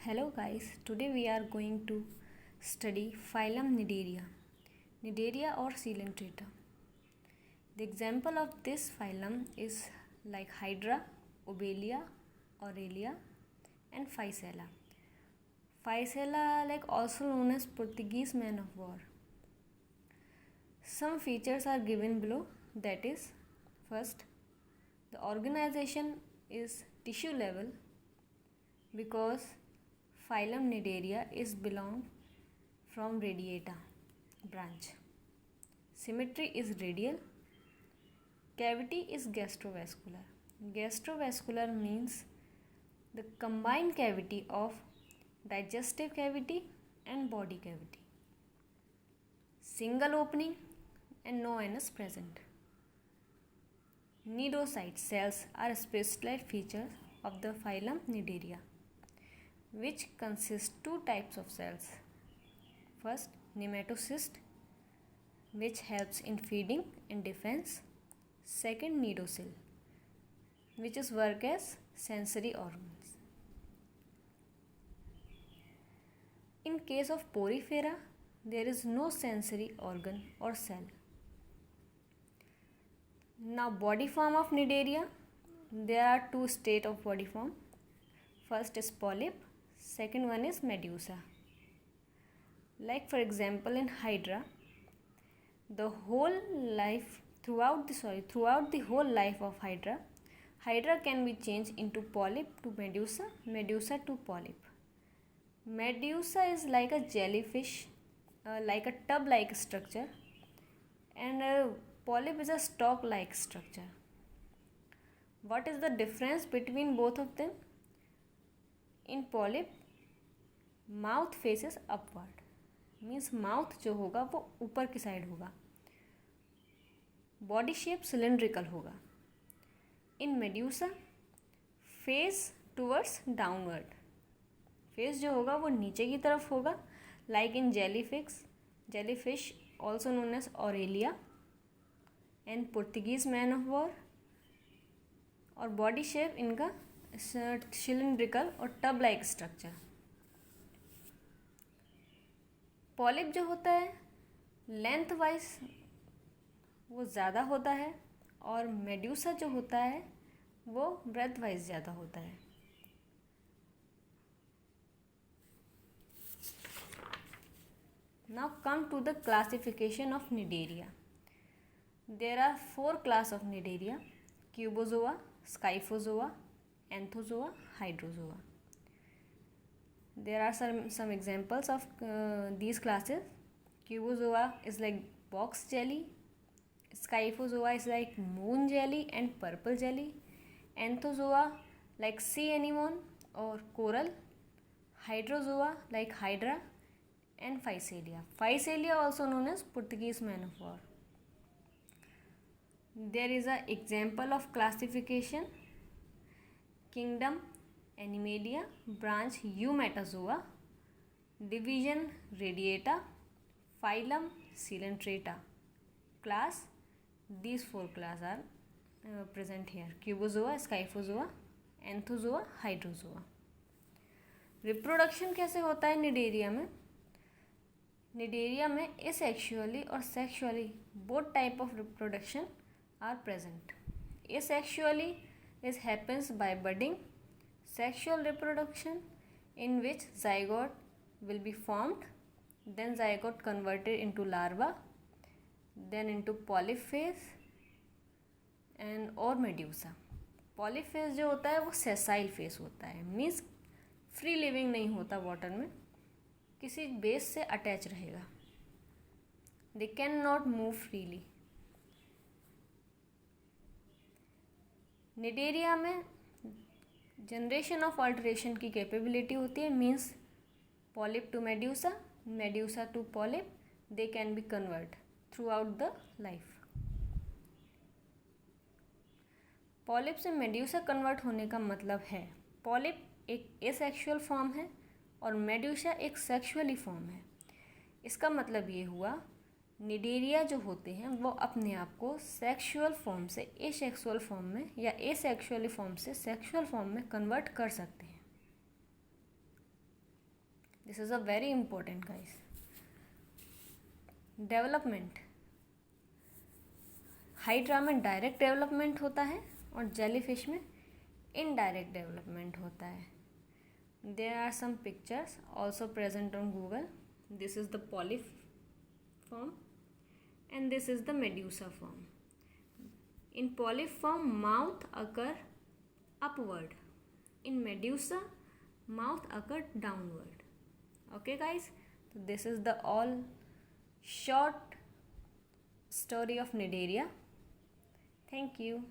Hello guys, today we are going to study phylum Cnidaria or Coelenterata. The example of this phylum is like Hydra, Obelia, Aurelia and Phycella. Phycella like also known as Portuguese man of war. Some features are given below, that is, first, the organization is tissue level because phylum Cnidaria is belong from Radiata branch. Symmetry is radial. Cavity is gastrovascular. Gastrovascular means the combined cavity of digestive cavity and body cavity. Single opening and no anus present. Cnidocyte cells are specialized features of the phylum Cnidaria, which consist two types of cells. First, nematocyst, which helps in feeding and defense. Second, cnidocyl, which is work as sensory organs. In case of Porifera, there is no sensory organ or cell. Now, body form of Cnidaria, there are two states of body form. First is polyp, second one is medusa. Like for example in Hydra, the whole life throughout the whole life of Hydra can be changed into polyp to medusa, medusa to polyp. Medusa is like a jellyfish, like a tub-like structure, and polyp is a stalk-like structure. What is the difference between both of them? In polyp, mouth faces upward, means mouth जो होगा वो ऊपर की side होगा. Body shape cylindrical होगा. In medusa face towards downward, face जो होगा वो नीचे की तरफ होगा. Like in jellyfish also known as Aurelia and Portuguese man of war. और बॉडी शेप इनका सिलेंड्रिकल और टब लाइक स्ट्रक्चर. पॉलिप जो होता है लेंथ वाइज वो ज़्यादा होता है और मेड्यूसा जो होता है वो ब्रेथ वाइज ज़्यादा होता है. Now come to the classification of Cnidaria. There are 4 class of Cnidaria: cubozoa, scyphozoa, anthozoa, hydrozoa. There are some examples of these classes. Cubozoa is like box jelly. Scyphozoa is like moon jelly and purple jelly. Anthozoa like sea anemone or coral. Hydrozoa like hydra and Physalia. Physalia also known as Portuguese man of war. There is an example of classification: kingdom Animalia, branch Eumetazoa, division Radiata, phylum Coelenterata. Class, these 4 classes are present here: Cubozoa, Scyphozoa, Anthozoa, Hydrozoa. Reproduction कैसे होता है Cnidaria में? Cnidaria में asexually और sexually both type of reproduction are present. Asexually is happens by budding. Sexual reproduction, in which zygote will be formed, then zygote converted into larva, then into polyp phase and or medusa. Polyp phase जो होता है वो sessile phase होता है, means free living नहीं होता, water में किसी बेस से अटैच रहेगा. They can not move freely. Cnidaria में जनरेशन ऑफ अल्टरेशन की कैपेबिलिटी होती है, means polyp to medusa, medusa to polyp, they can be convert throughout the life. Polyp से मेड्यूसा कन्वर्ट होने का मतलब है पॉलिप एक एसेक्सुअल फॉर्म है और मेड्यूसा एक सेक्सुअली फॉर्म है. इसका मतलब ये हुआ Cnidaria जो होते हैं वो अपने आप को सेक्सुअल फॉर्म से एसेक्सुअल फॉर्म में या एसेक्सुअली फॉर्म से सेक्सुअल फॉर्म में कन्वर्ट कर सकते हैं. This is a very important, guys. Development, hydra में डायरेक्ट डेवलपमेंट होता है और जेलीफिश में इनडायरेक्ट डेवलपमेंट होता है. There are some pictures also present on Google. This is the polyp form and this is the medusa form. In polyp form, mouth occur upward. In medusa, mouth occur downward. Okay guys, so this is the all short story of Cnidaria. Thank you.